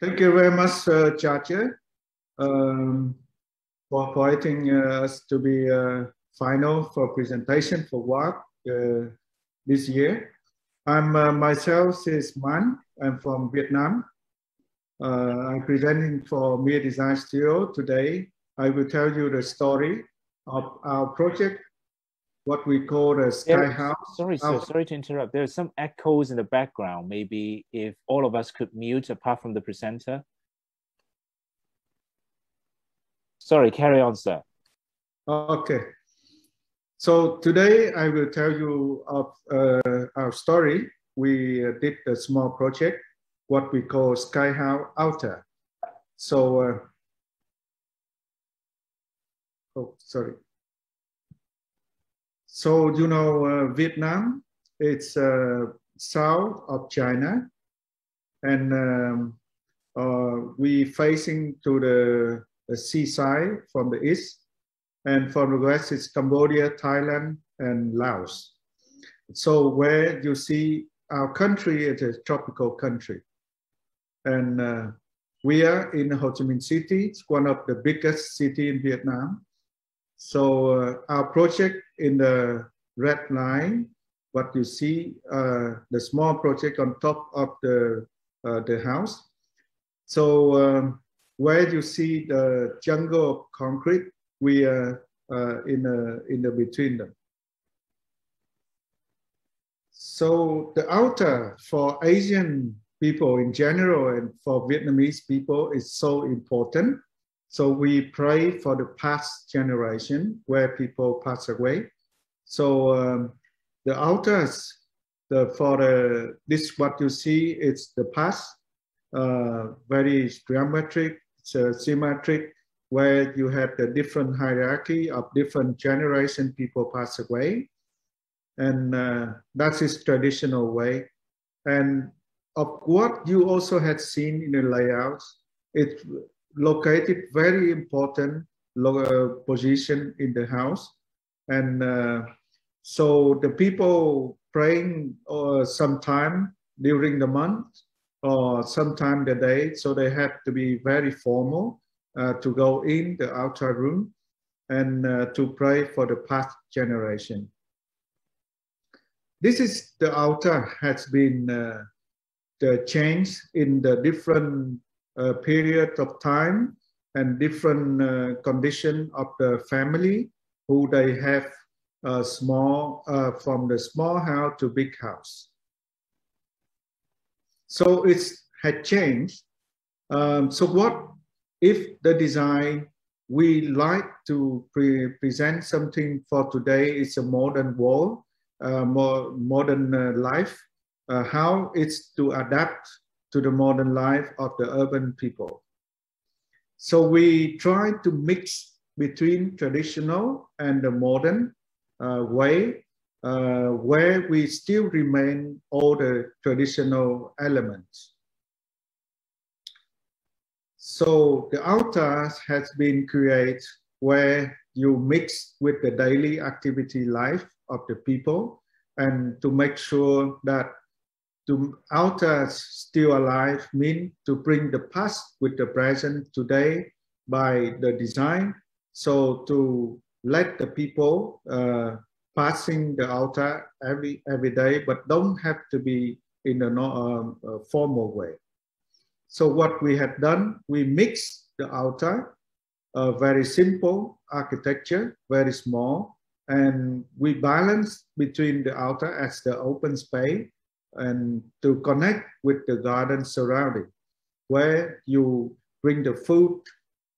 Thank you very much, Chacha, for inviting us to be final for presentation for work this year. I'm myself is Man. I'm from Vietnam. I'm presenting for Mere Design Studio today. I will tell you the story of our project, what we call the Sky House. Sorry, sir, sorry to interrupt. There are some echoes in the background. Maybe if all of us could mute apart from the presenter. Sorry, carry on, sir. Okay. So today I will tell you of our story. We did a small project, what we call Sky House Outer. So, oh, sorry. So, you know, Vietnam, it's south of China, and we facing to the seaside from the east, and from the west is Cambodia, Thailand, and Laos. So where you see our country is a tropical country. And we are in Ho Chi Minh City. It's one of the biggest city in Vietnam. So our project in the red line, what you see, the small project on top of the house. So where you see the jungle of concrete, we are in the between them. So the outer for Asian people in general and for Vietnamese people is so important. So we pray for the past generation where people pass away. So the altars, this what you see, it's the past, very geometric, symmetric, where you have the different hierarchy of different generation people pass away. And that is traditional way. And of what you also had seen in the layouts, it's located very important position in the house. And so the people praying sometime during the month or sometime the day, so they have to be very formal to go in the outer room and to pray for the past generation. This is the altar has been the change in the different period of time and different condition of the family who they have small from the small house to big house. So it's had changed. So what if the design we like to present something for today is a modern world, modern life, how it's to adapt to the modern life of the urban people. So we try to mix between traditional and the modern way, where we still remain all the traditional elements. So the altar has been created where you mix with the daily activity life of the people, and to make sure that the altars still alive mean to bring the past with the present today by the design. So to let the people passing the altar every day, but don't have to be in a formal way. So what we have done, we mix the altar, very simple architecture, very small, and we balance between the altar as the open space and to connect with the garden surrounding, where you bring the food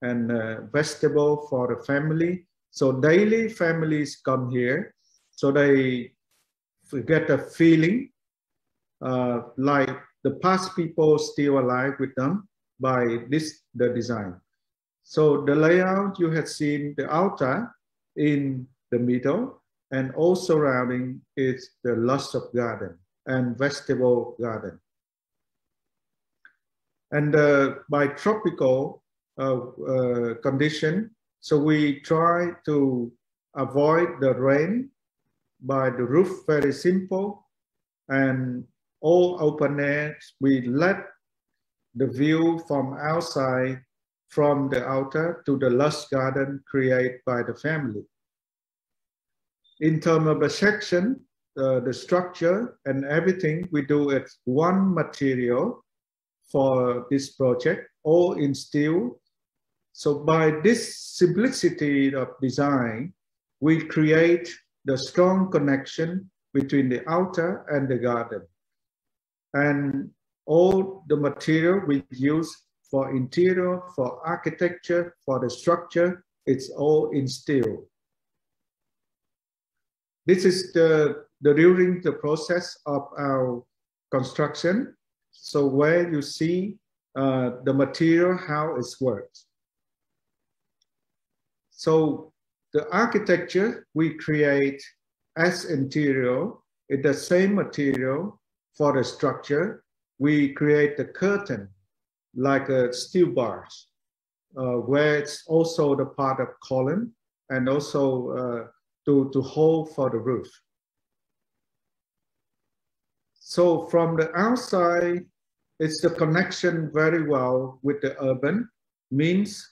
and vegetable for the family. So daily families come here, so they get a feeling like the past people still alive with them by the design. So the layout you have seen the altar in the middle, and all surrounding is the lush of garden and vegetable garden. And by tropical condition, so we try to avoid the rain by the roof, very simple, and all open air. We let the view from outside, from the altar to the lush garden created by the family. In terms of the section, the structure and everything, we do it one material for this project, all in steel. So by this simplicity of design, we create the strong connection between the altar and the garden. And all the material we use for interior, for architecture, for the structure, it's all in steel. This is during the process of our construction. So where you see the material, how it works. So the architecture we create as interior is the same material. For the structure, we create the curtain like a steel bars, where it's also the part of column and also to hold for the roof. So from the outside, it's the connection very well with the urban, means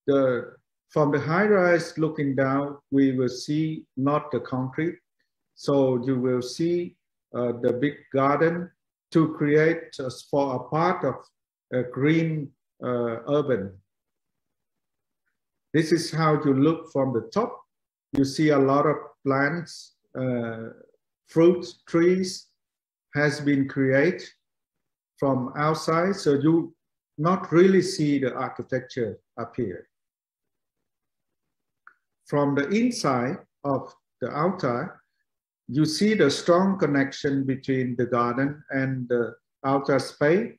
from the high rise looking down, we will see not the concrete. So you will see the big garden to create for a part of a green urban. This is how you look from the top. You see a lot of plants, fruit trees has been created from outside. So you not really see the architecture up here. From the inside of the altar, you see the strong connection between the garden and the outer space,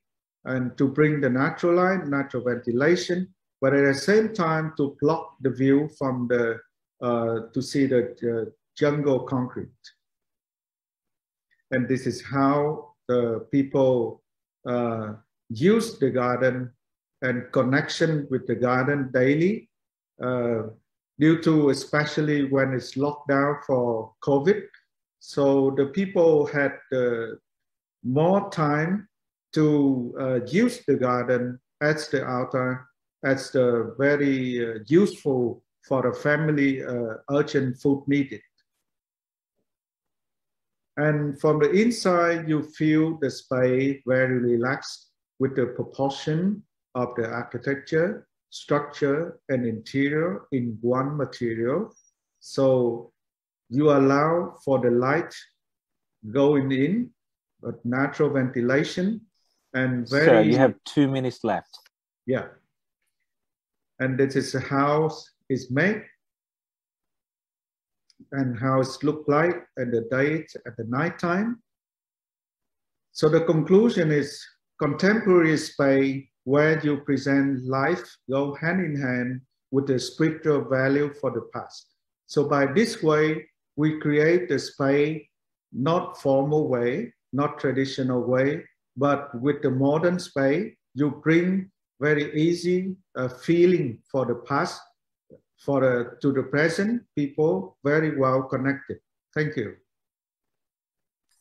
and to bring the natural light, natural ventilation, but at the same time to block the view from the to see the jungle concrete. And this is how the people use the garden and connection with the garden daily, due to especially when it's locked down for COVID. So the people had more time to use the garden as the altar, as the very useful for the family urgent food needed. And from the inside, you feel the space very relaxed with the proportion of the architecture, structure, and interior in one material. So you allow for the light going in, but natural ventilation and very... Sir, you have 2 minutes left. Yeah. And this is how it's made and how it's looked like at the day, at the nighttime. So the conclusion is contemporary space where you present life go hand in hand with the spiritual value for the past. So by this way, we create the space, not formal way, not traditional way, but with the modern space, you bring very easy feeling for the past, to the present, people very well connected. Thank you.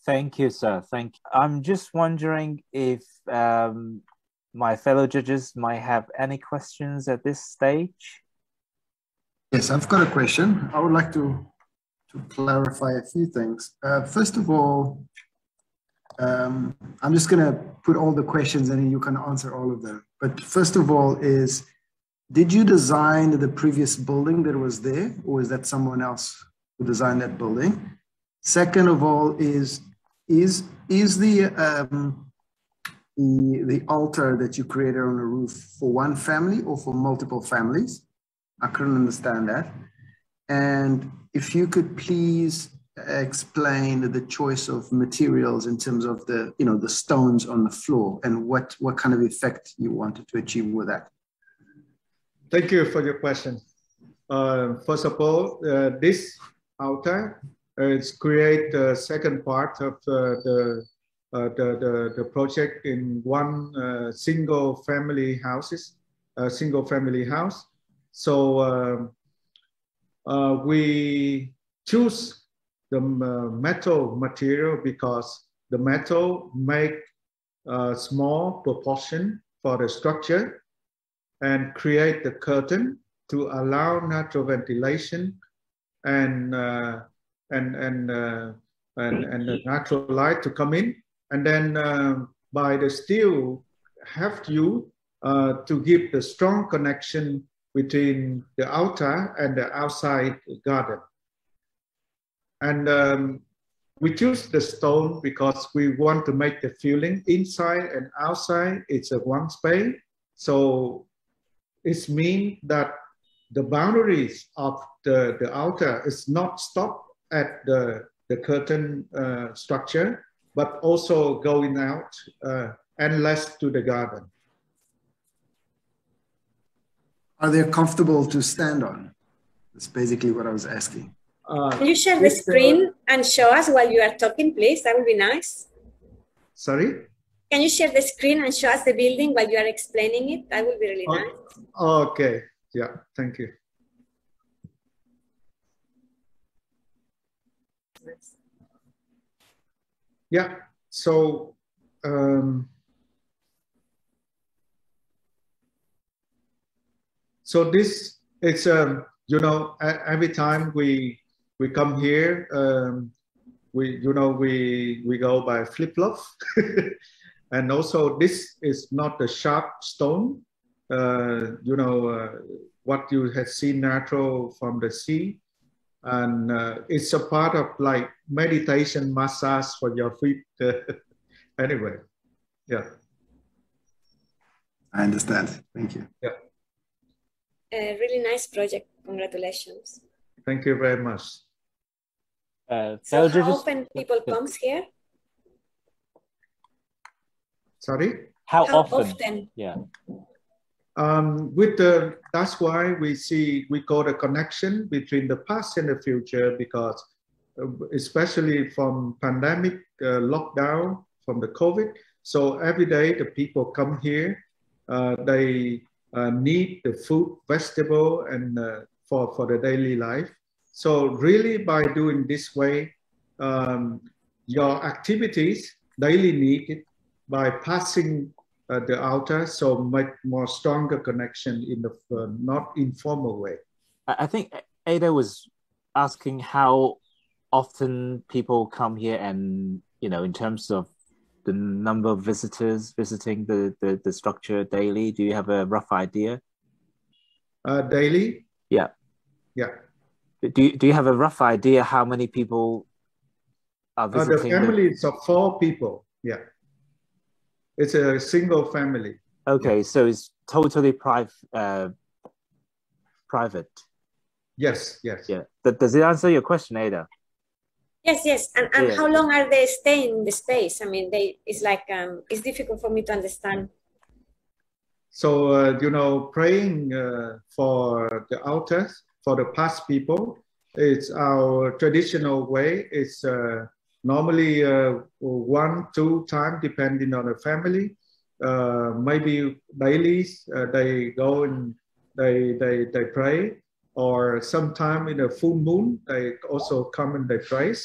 Thank you, sir. Thank you. I'm just wondering if my fellow judges might have any questions at this stage. Yes, I've got a question. I would like to clarify a few things. First of all, I'm just going to put all the questions and you can answer all of them. But first of all is, did you design the previous building that was there, or is that someone else who designed that building? Second of all is the altar that you created on the roof for one family or for multiple families? I couldn't understand that. And if you could please explain the choice of materials in terms of the stones on the floor and what kind of effect you wanted to achieve with that. Thank you for your question. First of all, this altar is create the second part of the project in one single family house. So we choose the metal material because the metal make a small proportion for the structure and create the curtain to allow natural ventilation and the natural light to come in. And then by the steel have you to give the strong connection between the outer and the outside garden. And we choose the stone because we want to make the feeling inside and outside. It's a one space. So it means that the boundaries of the outer is not stopped at the curtain structure, but also going out endless to the garden. Are they comfortable to stand on? That's basically what I was asking. Can you share the screen and show us while you are talking, please? That would be nice. Sorry? Can you share the screen and show us the building while you are explaining it? That would be really nice. Okay. Yeah, thank you. Yeah, so so this it's you know, every time we come here, we go by flip-flop. And also this is not a sharp stone, what you have seen natural from the sea. And it's a part of like meditation massage for your feet. Anyway, yeah. I understand. Thank you. Yeah. A really nice project. Congratulations. Thank you very much. So how often people comes here? Sorry? How often? Yeah. That's why we call the connection between the past and the future, because especially from pandemic lockdown from the COVID. So every day the people come here, they need the food, vegetable, and for the daily life. So really by doing this way, your activities daily needed by passing the outer, so make more stronger connection in the not informal way. I think Ada was asking how often people come here, and in terms of the number of visitors visiting the structure daily. Do you have a rough idea? Daily? Yeah. Yeah. Do you have a rough idea how many people are visiting? The families of 4 people. Yeah. It's a single family. Okay, so it's totally private. Yes. Yeah. Does it answer your question, Ada? Yes. And yeah. How long are they staying in the space? I mean, it's like it's difficult for me to understand. So praying for the altars for the past people, it's our traditional way. It's normally 1-2 times depending on the family. Maybe daily they go and they pray, or sometime in a full moon they also come and they praise,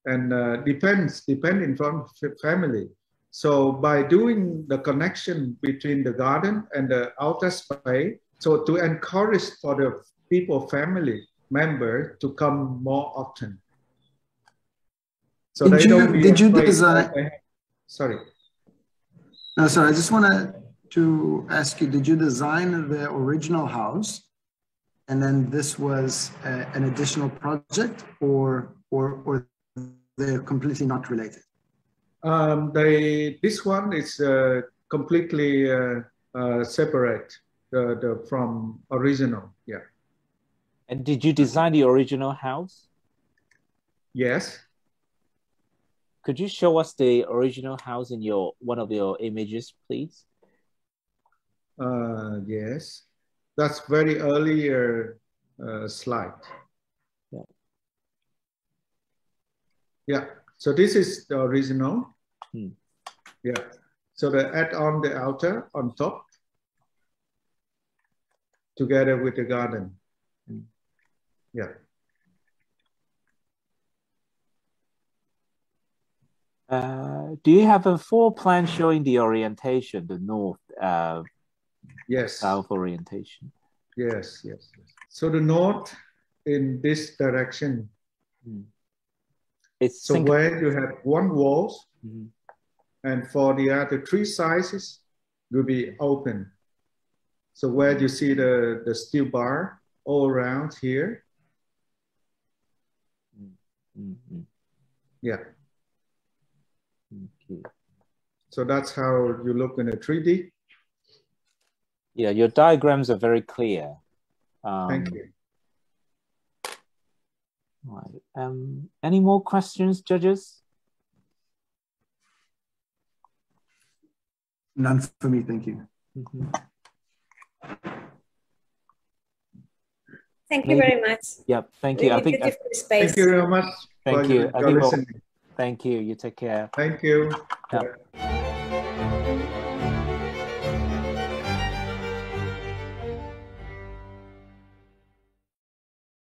and depending from family. So by doing the connection between the garden and the outer space, so to encourage for the people, family member to come more often. So did you design? Sorry. No, sorry. I just wanted to ask you: did you design the original house, and then this was an additional project, or they're completely not related? This one is completely separate from original. Yeah. And did you design the original house? Yes. Could you show us the original house in one of your images, please? Yes. That's very earlier slide. Yeah. Yeah. So this is the original. Yeah. So they add on the outer on top together with the garden. Yeah. do you have a floor plan showing the orientation, the north, yes, south orientation? Yes. So the north in this direction. It's so where you have one wall, and for the other three sizes will be open. So where you see the steel bar all around here. Yeah. Okay. So that's how you look in a 3D. Yeah, your diagrams are very clear. Thank you. Right. Any more questions, judges? None for me, thank you. Thank you very much. Yep, thank you. Really beautiful space. Thank you very much. Thank you. Listening. Thank you. You take care. Thank you. Yep.